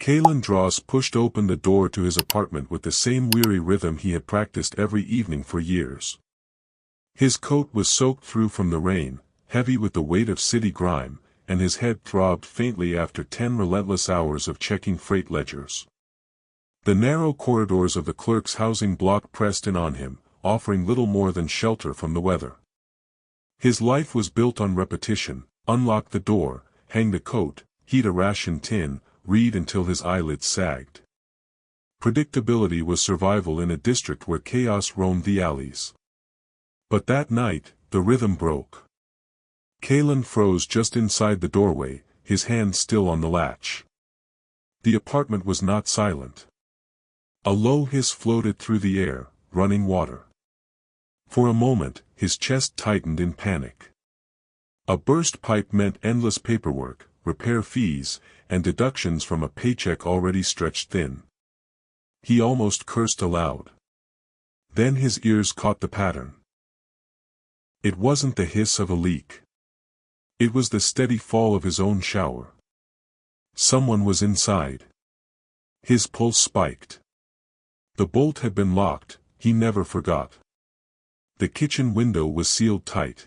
Kalen Dross pushed open the door to his apartment with the same weary rhythm he had practiced every evening for years. His coat was soaked through from the rain, heavy with the weight of city grime, and his head throbbed faintly after 10 relentless hours of checking freight ledgers. The narrow corridors of the clerk's housing block pressed in on him, offering little more than shelter from the weather. His life was built on repetition: unlock the door, hang the coat, heat a ration tin, read until his eyelids sagged. Predictability was survival in a district where chaos roamed the alleys. But that night, the rhythm broke. Kalen froze just inside the doorway, his hand still on the latch. The apartment was not silent. A low hiss floated through the air, running water. For a moment, his chest tightened in panic. A burst pipe meant endless paperwork, repair fees, and deductions from a paycheck already stretched thin. He almost cursed aloud. Then his ears caught the pattern. It wasn't the hiss of a leak. It was the steady fall of his own shower. Someone was inside. His pulse spiked. The bolt had been locked, he never forgot. The kitchen window was sealed tight.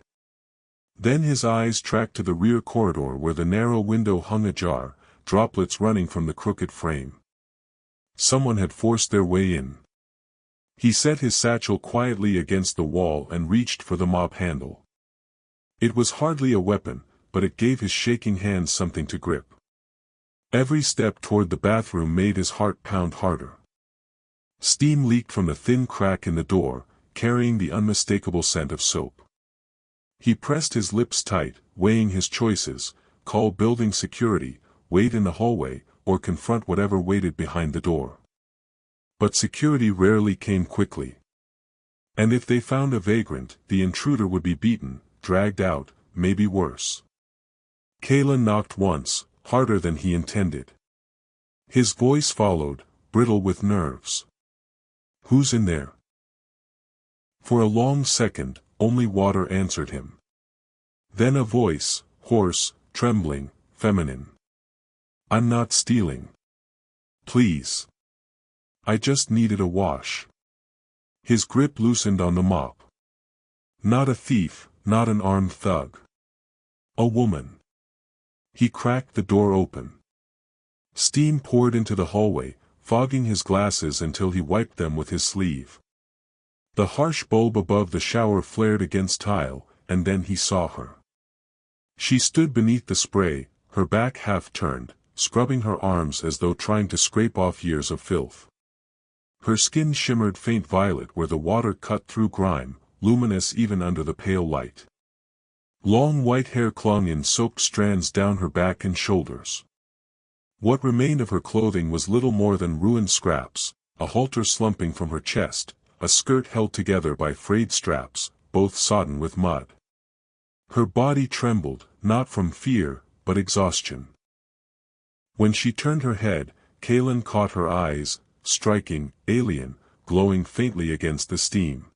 Then his eyes tracked to the rear corridor where the narrow window hung ajar, droplets running from the crooked frame. Someone had forced their way in. He set his satchel quietly against the wall and reached for the mop handle. It was hardly a weapon, but it gave his shaking hands something to grip. Every step toward the bathroom made his heart pound harder. Steam leaked from the thin crack in the door, carrying the unmistakable scent of soap. He pressed his lips tight, weighing his choices: call building security, wait in the hallway, or confront whatever waited behind the door. But security rarely came quickly. And if they found a vagrant, the intruder would be beaten, dragged out, maybe worse. Kalen knocked once, harder than he intended. His voice followed, brittle with nerves. "Who's in there?" For a long second, only water answered him. Then a voice, hoarse, trembling, feminine. "I'm not stealing. Please. I just needed a wash." His grip loosened on the mop. Not a thief, not an armed thug. A woman. He cracked the door open. Steam poured into the hallway, fogging his glasses until he wiped them with his sleeve. The harsh bulb above the shower flared against tile, and then he saw her. She stood beneath the spray, her back half turned, scrubbing her arms as though trying to scrape off years of filth. Her skin shimmered faint violet where the water cut through grime, luminous even under the pale light. Long white hair clung in soaked strands down her back and shoulders. What remained of her clothing was little more than ruined scraps, a halter slumping from her chest, a skirt held together by frayed straps, both sodden with mud. Her body trembled, not from fear, but exhaustion. When she turned her head, Kalen caught her eyes, striking, alien, glowing faintly against the steam.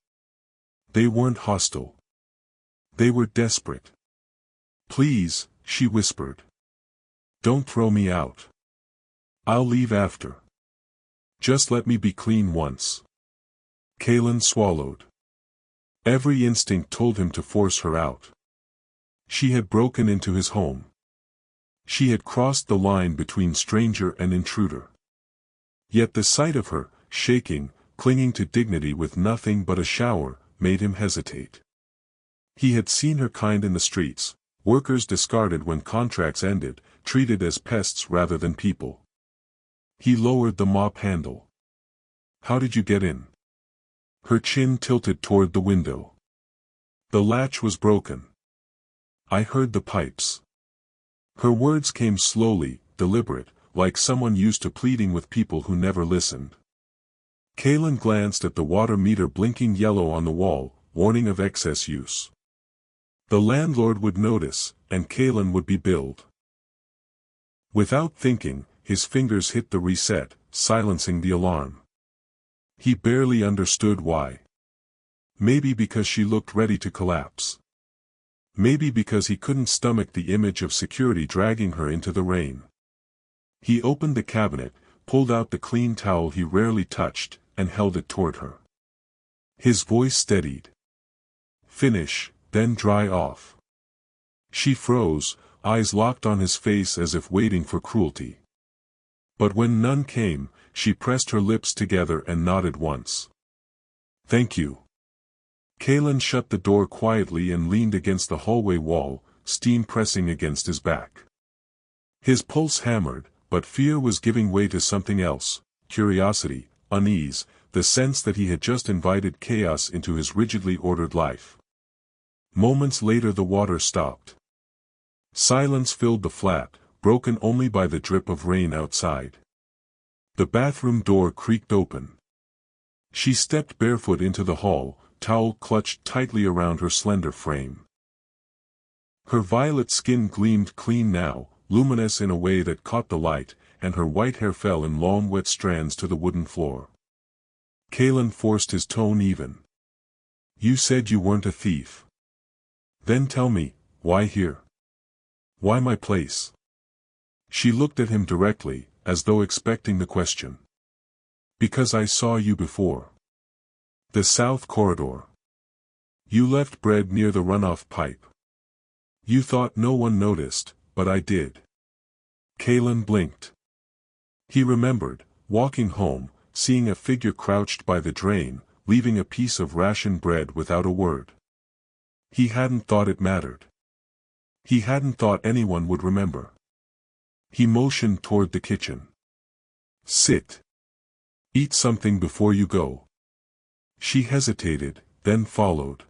They weren't hostile. They were desperate. "Please," she whispered. "Don't throw me out. I'll leave after. Just let me be clean once." Kalen swallowed. Every instinct told him to force her out. She had broken into his home. She had crossed the line between stranger and intruder. Yet the sight of her, shaking, clinging to dignity with nothing but a shower, made him hesitate. He had seen her kind in the streets, workers discarded when contracts ended, treated as pests rather than people. He lowered the mop handle. "How did you get in?" Her chin tilted toward the window. The latch was broken. "I heard the pipes." Her words came slowly, deliberate, like someone used to pleading with people who never listened. Kalen glanced at the water meter blinking yellow on the wall, warning of excess use. The landlord would notice, and Kalen would be billed. Without thinking, his fingers hit the reset, silencing the alarm. He barely understood why. Maybe because she looked ready to collapse. Maybe because he couldn't stomach the image of security dragging her into the rain. He opened the cabinet, pulled out the clean towel he rarely touched, and held it toward her. His voice steadied. Finish, then dry off. She froze, eyes locked on his face as if waiting for cruelty. But when none came, she pressed her lips together and nodded once. Thank you. Kalen shut the door quietly and leaned against the hallway wall, steam pressing against his back. His pulse hammered, but fear was giving way to something else: curiosity, unease, the sense that he had just invited chaos into his rigidly ordered life. Moments later the water stopped. Silence filled the flat, broken only by the drip of rain outside. The bathroom door creaked open. She stepped barefoot into the hall, towel clutched tightly around her slender frame. Her violet skin gleamed clean now, luminous in a way that caught the light, and her white hair fell in long wet strands to the wooden floor. Kalen forced his tone even. You said you weren't a thief. Then tell me, why here? Why my place? She looked at him directly, as though expecting the question. Because I saw you before. The south corridor. You left bread near the runoff pipe. You thought no one noticed, but I did. Kalen blinked. He remembered, walking home, seeing a figure crouched by the drain, leaving a piece of ration bread without a word. He hadn't thought it mattered. He hadn't thought anyone would remember. He motioned toward the kitchen. Sit. Eat something before you go. She hesitated, then followed.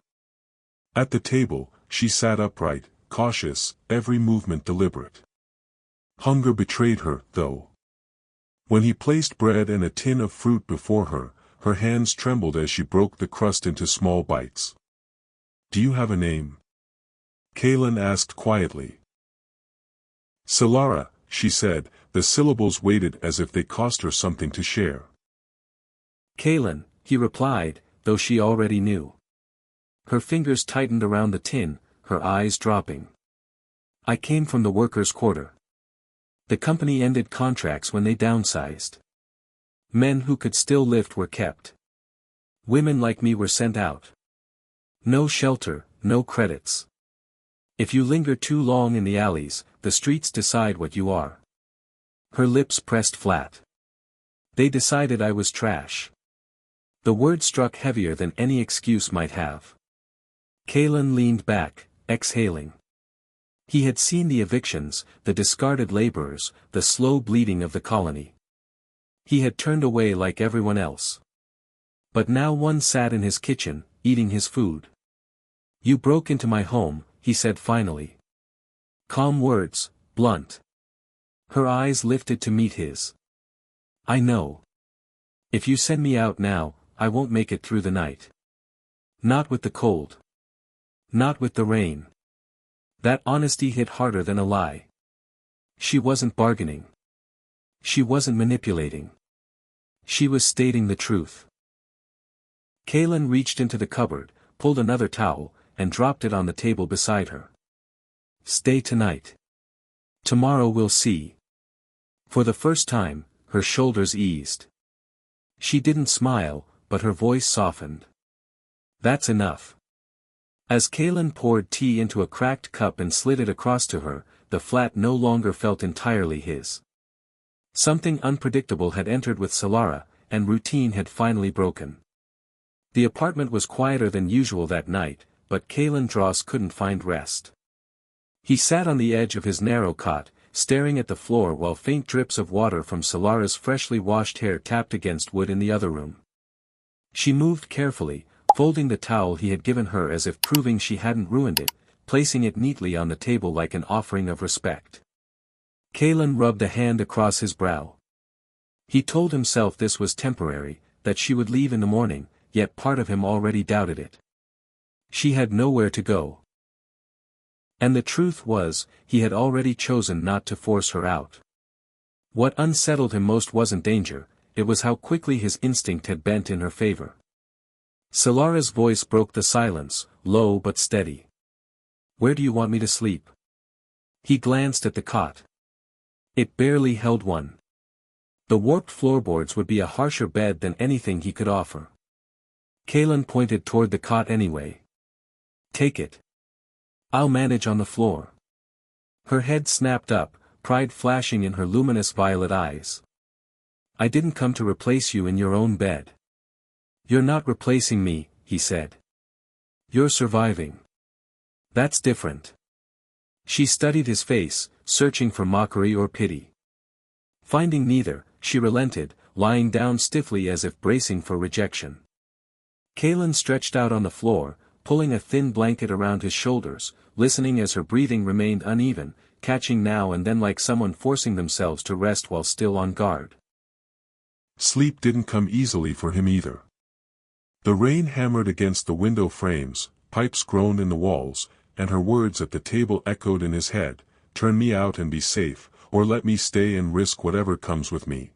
At the table, she sat upright, cautious, every movement deliberate. Hunger betrayed her, though. When he placed bread and a tin of fruit before her, her hands trembled as she broke the crust into small bites. Do you have a name? Kalen asked quietly. Solara, she said, the syllables weighted as if they cost her something to share. Kalen, he replied, though she already knew. Her fingers tightened around the tin, her eyes dropping. I came from the workers' quarter. The company ended contracts when they downsized. Men who could still lift were kept. Women like me were sent out. No shelter, no credits. If you linger too long in the alleys, the streets decide what you are. Her lips pressed flat. They decided I was trash. The word struck heavier than any excuse might have. Kalen leaned back, exhaling. He had seen the evictions, the discarded laborers, the slow bleeding of the colony. He had turned away like everyone else. But now one sat in his kitchen, eating his food. You broke into my home, he said finally. Calm words, blunt. Her eyes lifted to meet his. I know. If you send me out now, I won't make it through the night. Not with the cold. Not with the rain. That honesty hit harder than a lie. She wasn't bargaining. She wasn't manipulating. She was stating the truth. Kalen reached into the cupboard, pulled another towel, and dropped it on the table beside her. Stay tonight. Tomorrow we'll see. For the first time, her shoulders eased. She didn't smile, but her voice softened. That's enough. As Kalen poured tea into a cracked cup and slid it across to her, the flat no longer felt entirely his. Something unpredictable had entered with Solara, and routine had finally broken. The apartment was quieter than usual that night, but Kalen Dross couldn't find rest. He sat on the edge of his narrow cot, staring at the floor while faint drips of water from Solara's freshly washed hair tapped against wood in the other room. She moved carefully, folding the towel he had given her as if proving she hadn't ruined it, placing it neatly on the table like an offering of respect. Kalen rubbed a hand across his brow. He told himself this was temporary, that she would leave in the morning, yet part of him already doubted it. She had nowhere to go. And the truth was, he had already chosen not to force her out. What unsettled him most wasn't danger, it was how quickly his instinct had bent in her favor. Solara's voice broke the silence, low but steady. Where do you want me to sleep? He glanced at the cot. It barely held one. The warped floorboards would be a harsher bed than anything he could offer. Kalen pointed toward the cot anyway. Take it. I'll manage on the floor. Her head snapped up, pride flashing in her luminous violet eyes. I didn't come to replace you in your own bed. You're not replacing me, he said. You're surviving. That's different. She studied his face, searching for mockery or pity. Finding neither, she relented, lying down stiffly as if bracing for rejection. Kalen stretched out on the floor, pulling a thin blanket around his shoulders, listening as her breathing remained uneven, catching now and then like someone forcing themselves to rest while still on guard. Sleep didn't come easily for him either. The rain hammered against the window frames, pipes groaned in the walls, and her words at the table echoed in his head, turn me out and be safe, or let me stay and risk whatever comes with me.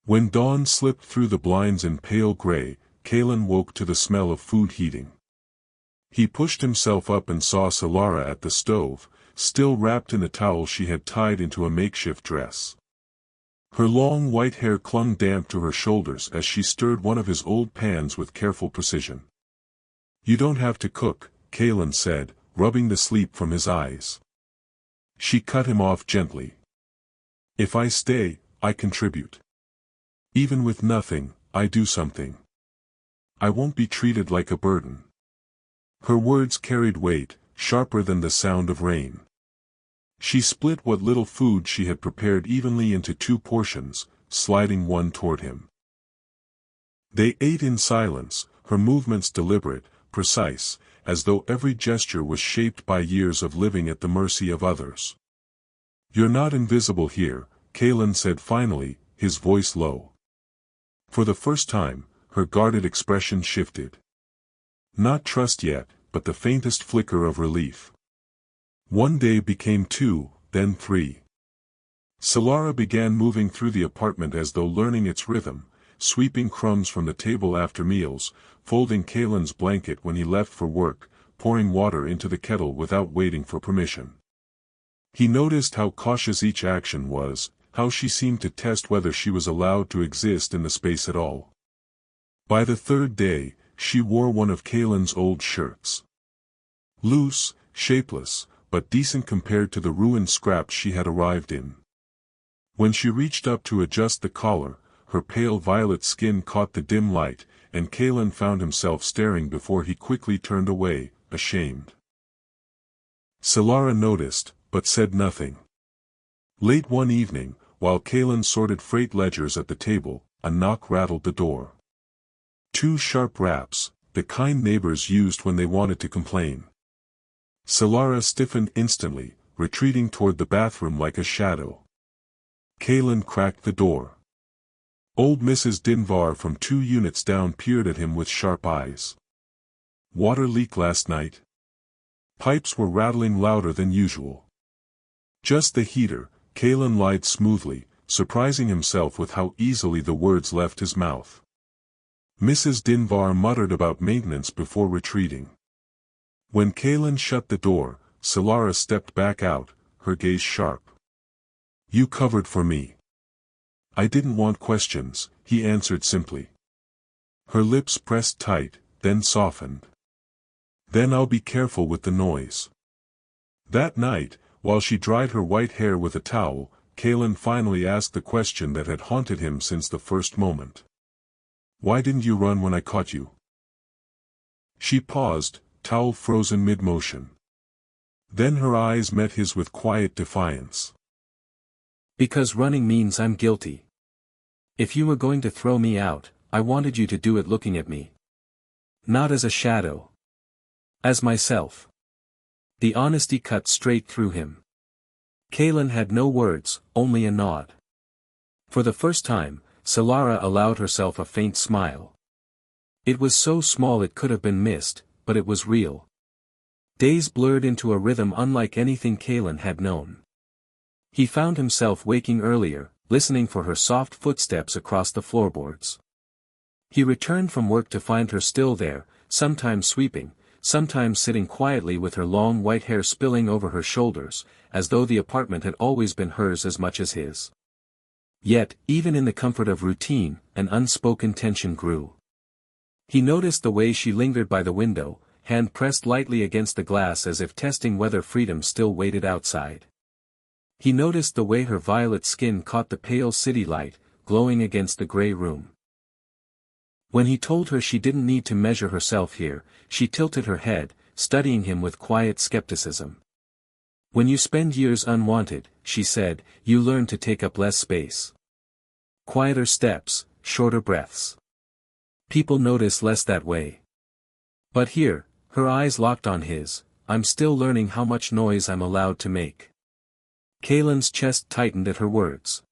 When dawn slipped through the blinds in pale gray, Kalen woke to the smell of food heating. He pushed himself up and saw Solara at the stove, still wrapped in a towel she had tied into a makeshift dress. Her long white hair clung damp to her shoulders as she stirred one of his old pans with careful precision. You don't have to cook, Kalen said, rubbing the sleep from his eyes. She cut him off gently. If I stay, I contribute. Even with nothing, I do something. I won't be treated like a burden. Her words carried weight, sharper than the sound of rain. She split what little food she had prepared evenly into 2 portions, sliding one toward him. They ate in silence, her movements deliberate, precise, as though every gesture was shaped by years of living at the mercy of others. You're not invisible here, Kalen said finally, his voice low. For the first time, her guarded expression shifted. Not trust yet, but the faintest flicker of relief. One day became 2, then 3. Solara began moving through the apartment as though learning its rhythm, sweeping crumbs from the table after meals, folding Kalen's blanket when he left for work, pouring water into the kettle without waiting for permission. He noticed how cautious each action was, how she seemed to test whether she was allowed to exist in the space at all. By the 3rd day, she wore one of Kalen's old shirts. Loose, shapeless, but decent compared to the ruined scraps she had arrived in. When she reached up to adjust the collar, her pale violet skin caught the dim light, and Kalen found himself staring before he quickly turned away, ashamed. Solara noticed, but said nothing. Late one evening, while Kalen sorted freight ledgers at the table, a knock rattled the door. 2 sharp raps, the kind neighbors used when they wanted to complain. Solara stiffened instantly, retreating toward the bathroom like a shadow. Kalen cracked the door. Old Mrs. Dinvar from 2 units down peered at him with sharp eyes. Water leak last night? Pipes were rattling louder than usual. Just the heater, Kalen lied smoothly, surprising himself with how easily the words left his mouth. Mrs. Dinvar muttered about maintenance before retreating. When Kalen shut the door, Solara stepped back out, her gaze sharp. You covered for me. I didn't want questions, he answered simply. Her lips pressed tight, then softened. Then I'll be careful with the noise. That night, while she dried her white hair with a towel, Kalen finally asked the question that had haunted him since the first moment. Why didn't you run when I caught you? She paused, towel frozen mid-motion. Then her eyes met his with quiet defiance. Because running means I'm guilty. If you were going to throw me out, I wanted you to do it looking at me. Not as a shadow. As myself. The honesty cut straight through him. Kalen had no words, only a nod. For the first time, Solara allowed herself a faint smile. It was so small it could have been missed, but it was real. Days blurred into a rhythm unlike anything Kalen had known. He found himself waking earlier, listening for her soft footsteps across the floorboards. He returned from work to find her still there, sometimes sweeping, sometimes sitting quietly with her long white hair spilling over her shoulders, as though the apartment had always been hers as much as his. Yet, even in the comfort of routine, an unspoken tension grew. He noticed the way she lingered by the window, hand pressed lightly against the glass as if testing whether freedom still waited outside. He noticed the way her violet skin caught the pale city light, glowing against the gray room. When he told her she didn't need to measure herself here, she tilted her head, studying him with quiet skepticism. When you spend years unwanted, she said, you learn to take up less space. Quieter steps, shorter breaths. People notice less that way. But here, her eyes locked on his, I'm still learning how much noise I'm allowed to make. Kalen's chest tightened at her words.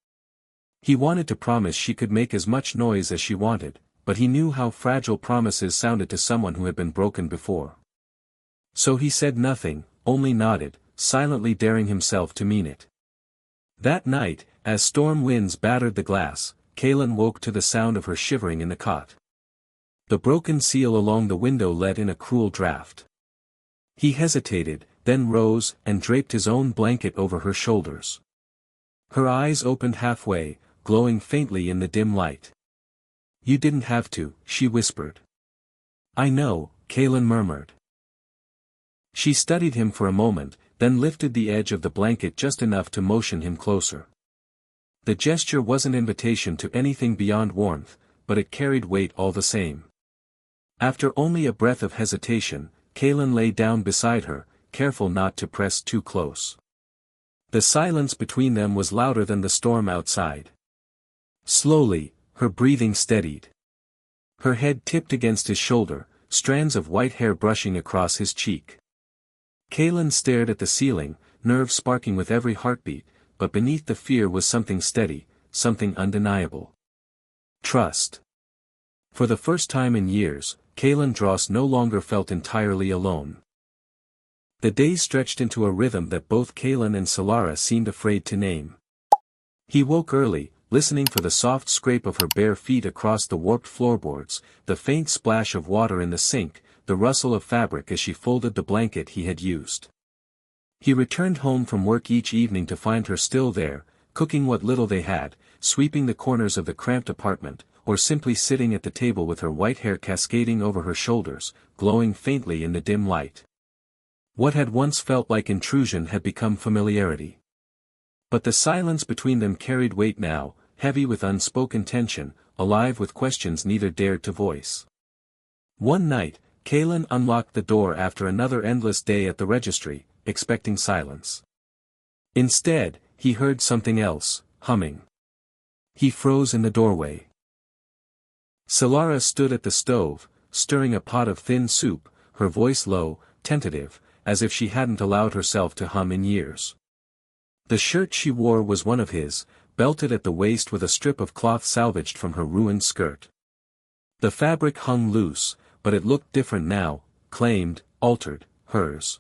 He wanted to promise she could make as much noise as she wanted, but he knew how fragile promises sounded to someone who had been broken before. So he said nothing, only nodded, silently daring himself to mean it. That night, as storm winds battered the glass, Kalen woke to the sound of her shivering in the cot. The broken seal along the window let in a cruel draft. He hesitated, then rose and draped his own blanket over her shoulders. Her eyes opened halfway, glowing faintly in the dim light. You didn't have to, she whispered. I know, Kalen murmured. She studied him for a moment, then lifted the edge of the blanket just enough to motion him closer. The gesture was an invitation to anything beyond warmth, but it carried weight all the same. After only a breath of hesitation, Kalen lay down beside her, careful not to press too close. The silence between them was louder than the storm outside. Slowly, her breathing steadied. Her head tipped against his shoulder, strands of white hair brushing across his cheek. Kalen stared at the ceiling, nerves sparking with every heartbeat, but beneath the fear was something steady, something undeniable. Trust. For the first time in years, Kalen Dross no longer felt entirely alone. The days stretched into a rhythm that both Kalen and Solara seemed afraid to name. He woke early, listening for the soft scrape of her bare feet across the warped floorboards, the faint splash of water in the sink, the rustle of fabric as she folded the blanket he had used. He returned home from work each evening to find her still there, cooking what little they had, sweeping the corners of the cramped apartment, or simply sitting at the table with her white hair cascading over her shoulders, glowing faintly in the dim light. What had once felt like intrusion had become familiarity. But the silence between them carried weight now, heavy with unspoken tension, alive with questions neither dared to voice. One night, Kalen unlocked the door after another endless day at the registry, expecting silence. Instead, he heard something else, humming. He froze in the doorway. Solara stood at the stove, stirring a pot of thin soup, her voice low, tentative, as if she hadn't allowed herself to hum in years. The shirt she wore was one of his, belted at the waist with a strip of cloth salvaged from her ruined skirt. The fabric hung loose, but it looked different now, claimed, altered, hers.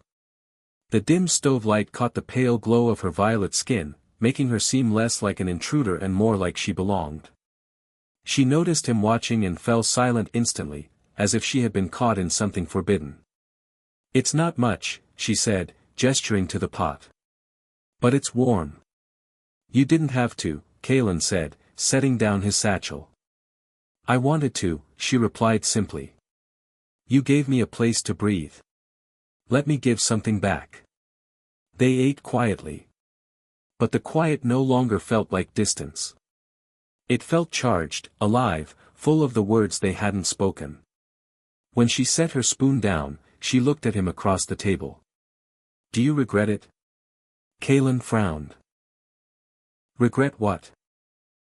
The dim stove light caught the pale glow of her violet skin, making her seem less like an intruder and more like she belonged. She noticed him watching and fell silent instantly, as if she had been caught in something forbidden. It's not much, she said, gesturing to the pot. But it's warm. You didn't have to, Kalen said, setting down his satchel. I wanted to, she replied simply. You gave me a place to breathe. Let me give something back. They ate quietly. But the quiet no longer felt like distance. It felt charged, alive, full of the words they hadn't spoken. When she set her spoon down, she looked at him across the table. Do you regret it? Kalen frowned. Regret what?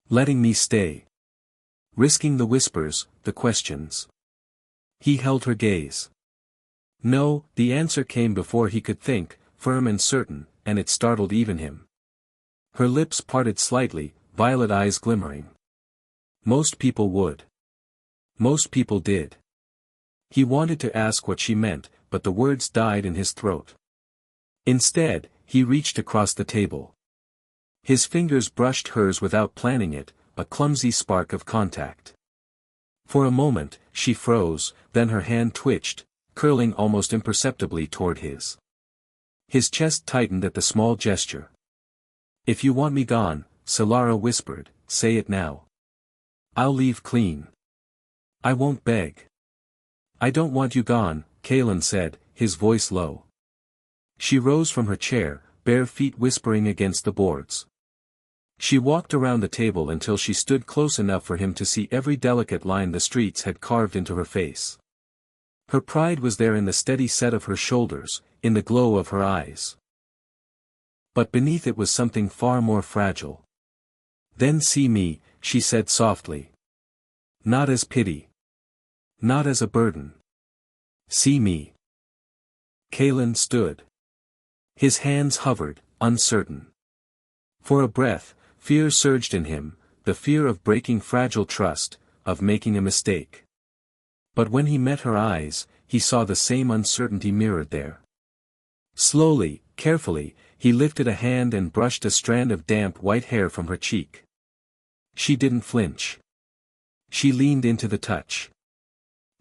Letting me stay. Risking the whispers, the questions. He held her gaze. No, the answer came before he could think, firm and certain, and it startled even him. Her lips parted slightly, violet eyes glimmering. Most people would. Most people did. He wanted to ask what she meant, but the words died in his throat. Instead, he reached across the table. His fingers brushed hers without planning it, a clumsy spark of contact. For a moment, she froze, then her hand twitched, curling almost imperceptibly toward his. His chest tightened at the small gesture. "If you want me gone," Solara whispered, "say it now. I'll leave clean. I won't beg." "I don't want you gone," Kalen said, his voice low. She rose from her chair, bare feet whispering against the boards. She walked around the table until she stood close enough for him to see every delicate line the streets had carved into her face. Her pride was there in the steady set of her shoulders, in the glow of her eyes. But beneath it was something far more fragile. "Then see me," she said softly. "Not as pity. Not as a burden. See me." Kalen stood. His hands hovered, uncertain. For a breath, fear surged in him, the fear of breaking fragile trust, of making a mistake. But when he met her eyes, he saw the same uncertainty mirrored there. Slowly, carefully, he lifted a hand and brushed a strand of damp white hair from her cheek. She didn't flinch. She leaned into the touch.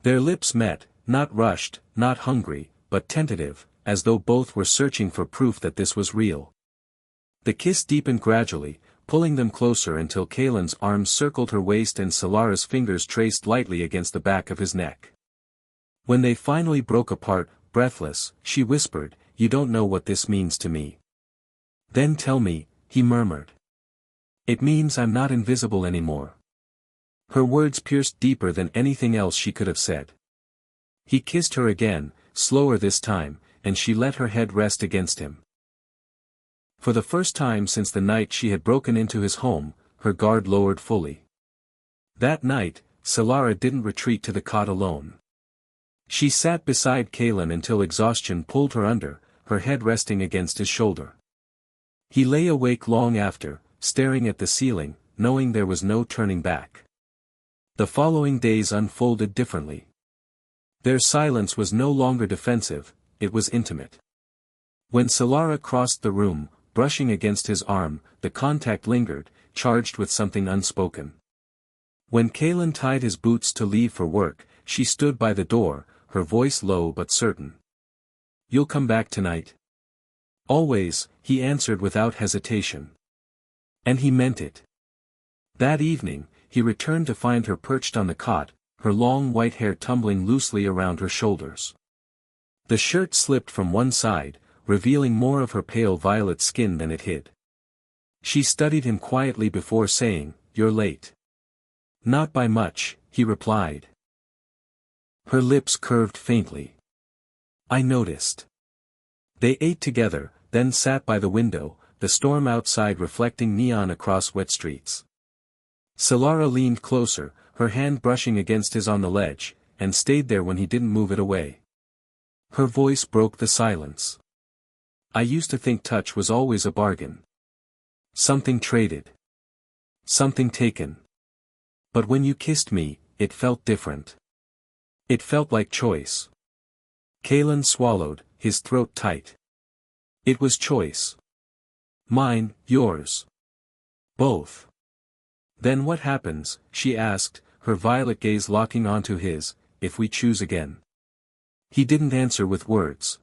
Their lips met, not rushed, not hungry, but tentative, as though both were searching for proof that this was real. The kiss deepened gradually, pulling them closer until Kalen's arms circled her waist and Solara's fingers traced lightly against the back of his neck. When they finally broke apart, breathless, she whispered, "You don't know what this means to me." "Then tell me," he murmured. "It means I'm not invisible anymore." Her words pierced deeper than anything else she could have said. He kissed her again, slower this time, and she let her head rest against him. For the first time since the night she had broken into his home, her guard lowered fully. That night, Solara didn't retreat to the cot alone. She sat beside Kalen until exhaustion pulled her under, her head resting against his shoulder. He lay awake long after, staring at the ceiling, knowing there was no turning back. The following days unfolded differently. Their silence was no longer defensive, it was intimate. When Solara crossed the room, brushing against his arm, the contact lingered, charged with something unspoken. When Kalen tied his boots to leave for work, she stood by the door, her voice low but certain. "You'll come back tonight?" "Always," he answered without hesitation. And he meant it. That evening, he returned to find her perched on the cot, her long white hair tumbling loosely around her shoulders. The shirt slipped from one side, revealing more of her pale violet skin than it hid. She studied him quietly before saying, "You're late." "Not by much," he replied. Her lips curved faintly. "I noticed." They ate together, then sat by the window, the storm outside reflecting neon across wet streets. Solara leaned closer, her hand brushing against his on the ledge, and stayed there when he didn't move it away. Her voice broke the silence. "I used to think touch was always a bargain. Something traded. Something taken. But when you kissed me, it felt different. It felt like choice." Kalen swallowed, his throat tight. "It was choice. Mine, yours. Both." "Then what happens," she asked, her violet gaze locking onto his, "if we choose again?" He didn't answer with words.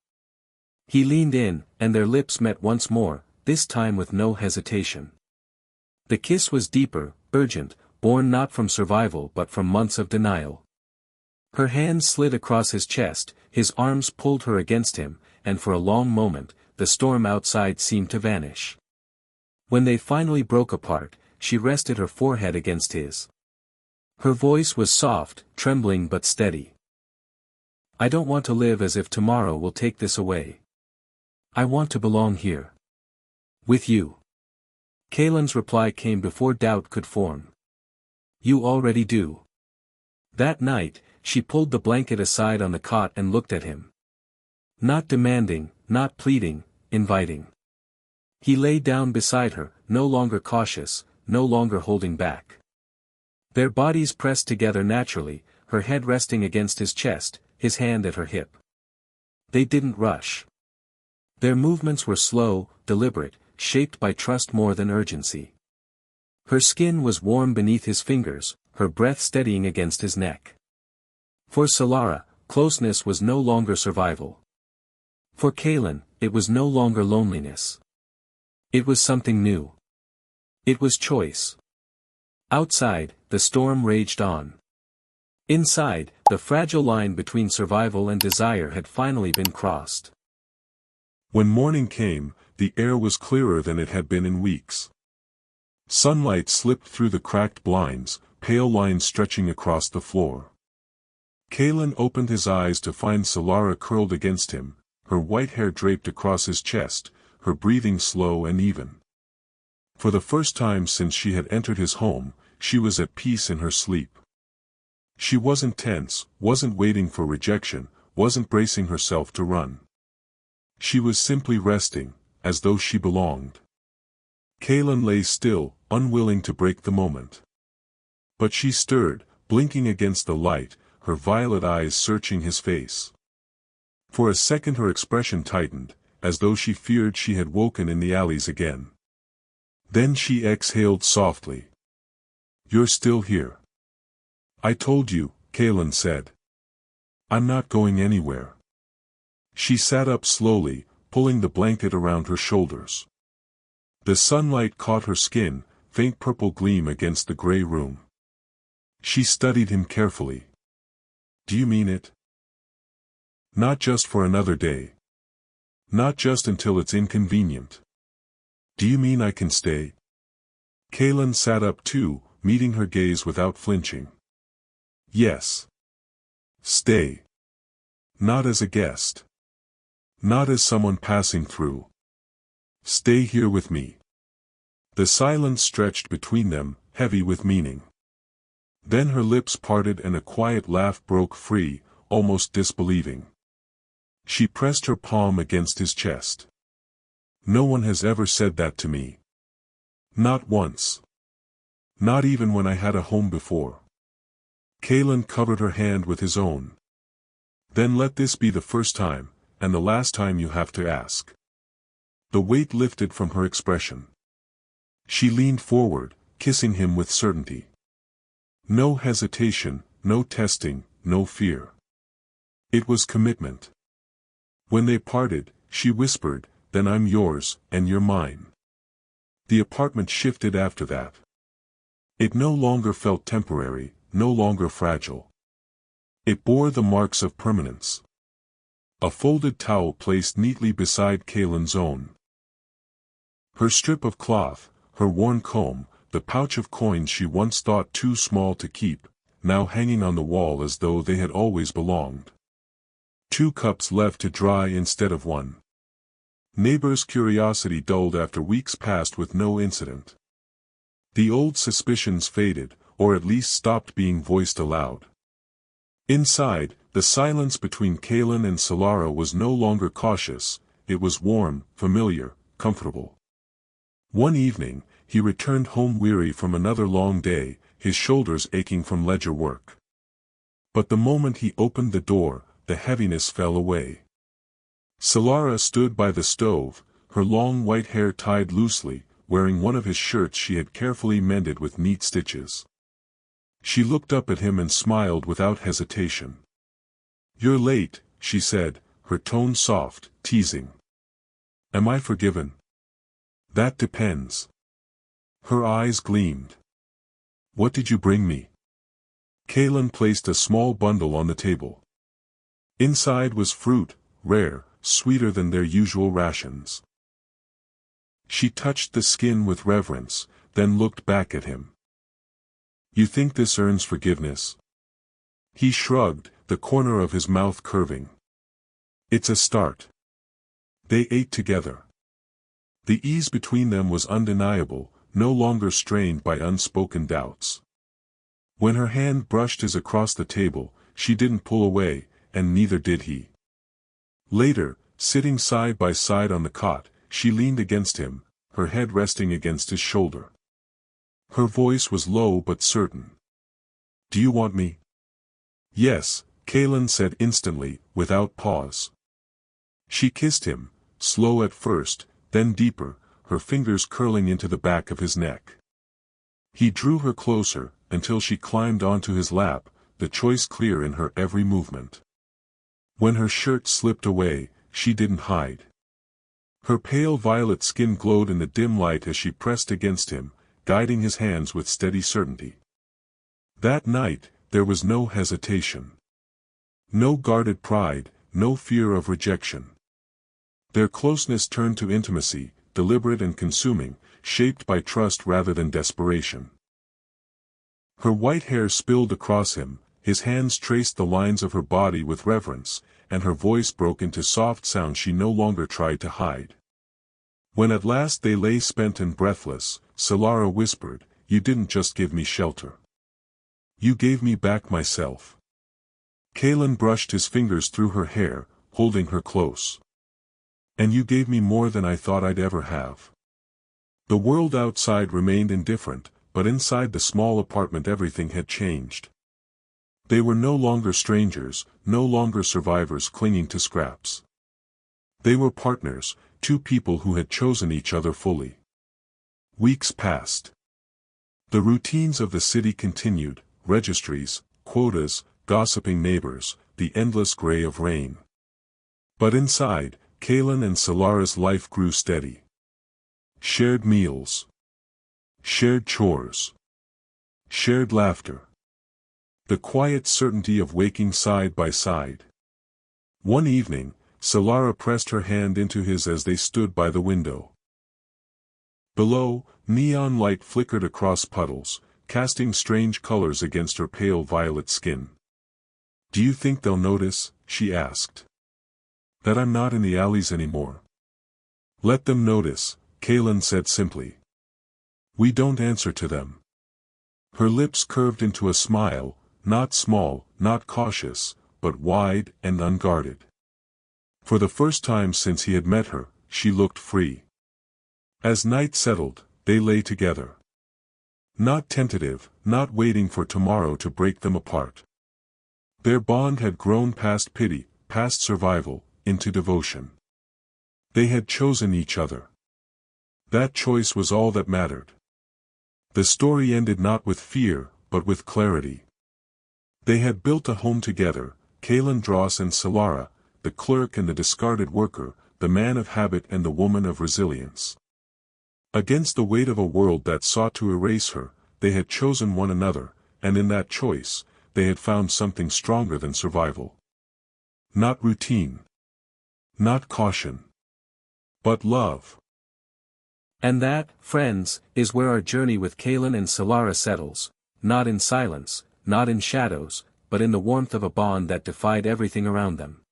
He leaned in, and their lips met once more, this time with no hesitation. The kiss was deeper, urgent, born not from survival but from months of denial. Her hands slid across his chest, his arms pulled her against him, and for a long moment, the storm outside seemed to vanish. When they finally broke apart, she rested her forehead against his. Her voice was soft, trembling but steady. "I don't want to live as if tomorrow will take this away. I want to belong here. With you." Kalen's reply came before doubt could form. "You already do." That night, she pulled the blanket aside on the cot and looked at him. Not demanding, not pleading, inviting. He lay down beside her, no longer cautious, no longer holding back. Their bodies pressed together naturally, her head resting against his chest, his hand at her hip. They didn't rush. Their movements were slow, deliberate, shaped by trust more than urgency. Her skin was warm beneath his fingers, her breath steadying against his neck. For Solara, Closeness was no longer survival. For Kalen, it was no longer loneliness. It was something new. It was choice. Outside, the storm raged on. Inside, the fragile line between survival and desire had finally been crossed. When morning came, the air was clearer than it had been in weeks. Sunlight slipped through the cracked blinds, pale lines stretching across the floor. Kalen opened his eyes to find Solara curled against him, her white hair draped across his chest, her breathing slow and even. For the first time since she had entered his home, she was at peace in her sleep. She wasn't tense, wasn't waiting for rejection, wasn't bracing herself to run. She was simply resting, as though she belonged. Kalen lay still, unwilling to break the moment. But she stirred, blinking against the light, her violet eyes searching his face. For a second her expression tightened, as though she feared she had woken in the alleys again. Then she exhaled softly. "You're still here." "I told you," Kalen said. "I'm not going anywhere." She sat up slowly, pulling the blanket around her shoulders. The sunlight caught her skin, faint purple gleam against the gray room. She studied him carefully. "Do you mean it? Not just for another day. Not just until it's inconvenient. Do you mean I can stay?" Kalen sat up too, meeting her gaze without flinching. "Yes. Stay. Not as a guest. Not as someone passing through. Stay here with me." The silence stretched between them, heavy with meaning. Then her lips parted and a quiet laugh broke free, almost disbelieving. She pressed her palm against his chest. "No one has ever said that to me. Not once. Not even when I had a home before." Kalen covered her hand with his own. "Then let this be the first time, and the last time you have to ask." The weight lifted from her expression. She leaned forward, kissing him with certainty. No hesitation, no testing, no fear. It was commitment. When they parted, she whispered, "Then I'm yours, and you're mine." The apartment shifted after that. It no longer felt temporary, no longer fragile. It bore the marks of permanence. A folded towel placed neatly beside Kalen's own. Her strip of cloth, her worn comb, the pouch of coins she once thought too small to keep, now hanging on the wall as though they had always belonged. 2 cups left to dry instead of 1. Neighbors' curiosity dulled after weeks passed with no incident. The old suspicions faded, or at least stopped being voiced aloud. Inside, the silence between Kalen and Solara was no longer cautious, it was warm, familiar, comfortable. One evening, he returned home weary from another long day, his shoulders aching from ledger work. But the moment he opened the door, the heaviness fell away. Solara stood by the stove, her long white hair tied loosely, wearing one of his shirts she had carefully mended with neat stitches. She looked up at him and smiled without hesitation. "You're late," she said, her tone soft, teasing. "Am I forgiven?" "That depends." Her eyes gleamed. "What did you bring me?" Kalen placed a small bundle on the table. Inside was fruit, rare, sweeter than their usual rations. She touched the skin with reverence, then looked back at him. "You think this earns forgiveness?" He shrugged, the corner of his mouth curving. "It's a start." They ate together. The ease between them was undeniable, no longer strained by unspoken doubts. When her hand brushed his across the table, she didn't pull away, and neither did he. Later, sitting side by side on the cot, she leaned against him, her head resting against his shoulder. Her voice was low but certain. "Do you want me?" "Yes," Kalen said instantly, without pause. She kissed him, slow at first, then deeper, her fingers curling into the back of his neck. He drew her closer, until she climbed onto his lap, the choice clear in her every movement. When her shirt slipped away, she didn't hide. Her pale violet skin glowed in the dim light as she pressed against him, guiding his hands with steady certainty. That night, there was no hesitation. No guarded pride, no fear of rejection. Their closeness turned to intimacy, deliberate and consuming, shaped by trust rather than desperation. Her white hair spilled across him, his hands traced the lines of her body with reverence, and her voice broke into soft sounds she no longer tried to hide. When at last they lay spent and breathless, Solara whispered, "You didn't just give me shelter. You gave me back myself." Kalen brushed his fingers through her hair, holding her close. "And you gave me more than I thought I'd ever have." The world outside remained indifferent, but inside the small apartment everything had changed. They were no longer strangers, no longer survivors clinging to scraps. They were partners, two people who had chosen each other fully. Weeks passed. The routines of the city continued, registries, quotas, gossiping neighbors, the endless gray of rain. But inside, Kalen and Solara's life grew steady. Shared meals. Shared chores. Shared laughter. The quiet certainty of waking side by side. One evening, Solara pressed her hand into his as they stood by the window. Below, neon light flickered across puddles, casting strange colors against her pale violet skin. "Do you think they'll notice?" she asked. "That I'm not in the alleys anymore?" "Let them notice," Kalen said simply. "We don't answer to them." Her lips curved into a smile, not small, not cautious, but wide and unguarded. For the first time since he had met her, she looked free. As night settled, they lay together. Not tentative, not waiting for tomorrow to break them apart. Their bond had grown past pity, past survival, into devotion. They had chosen each other. That choice was all that mattered. The story ended not with fear, but with clarity. They had built a home together, Kalen Dross and Solara, the clerk and the discarded worker, the man of habit and the woman of resilience. Against the weight of a world that sought to erase her, they had chosen one another, and in that choice, they had found something stronger than survival. Not routine. Not caution. But love. And that, friends, is where our journey with Kalen and Solara settles, not in silence, not in shadows, but in the warmth of a bond that defied everything around them.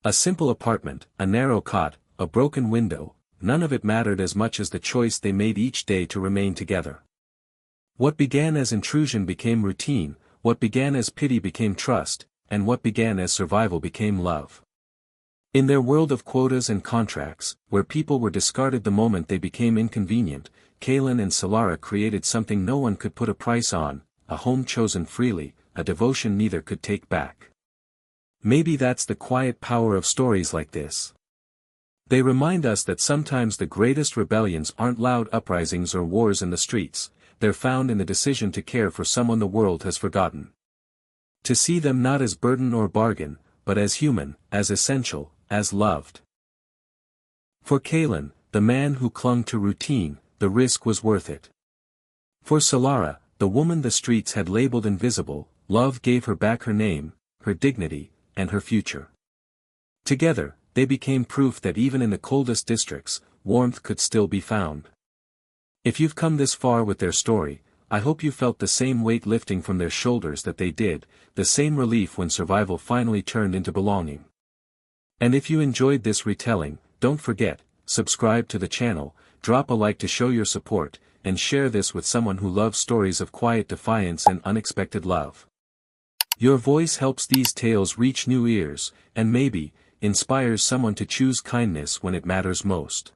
A simple apartment, a narrow cot, a broken window, none of it mattered as much as the choice they made each day to remain together. What began as intrusion became routine, what began as pity became trust, and what began as survival became love. In their world of quotas and contracts, where people were discarded the moment they became inconvenient, Kalen and Solara created something no one could put a price on, a home chosen freely, a devotion neither could take back. Maybe that's the quiet power of stories like this. They remind us that sometimes the greatest rebellions aren't loud uprisings or wars in the streets, they're found in the decision to care for someone the world has forgotten. To see them not as burden or bargain, but as human, as essential, as loved. For Kalen, the man who clung to routine, the risk was worth it. For Solara, the woman the streets had labeled invisible, love gave her back her name, her dignity, and her future. Together, they became proof that even in the coldest districts, warmth could still be found. If you've come this far with their story, I hope you felt the same weight lifting from their shoulders that they did, the same relief when survival finally turned into belonging. And if you enjoyed this retelling, don't forget, subscribe to the channel, drop a like to show your support, and share this with someone who loves stories of quiet defiance and unexpected love. Your voice helps these tales reach new ears, and maybe, inspires someone to choose kindness when it matters most.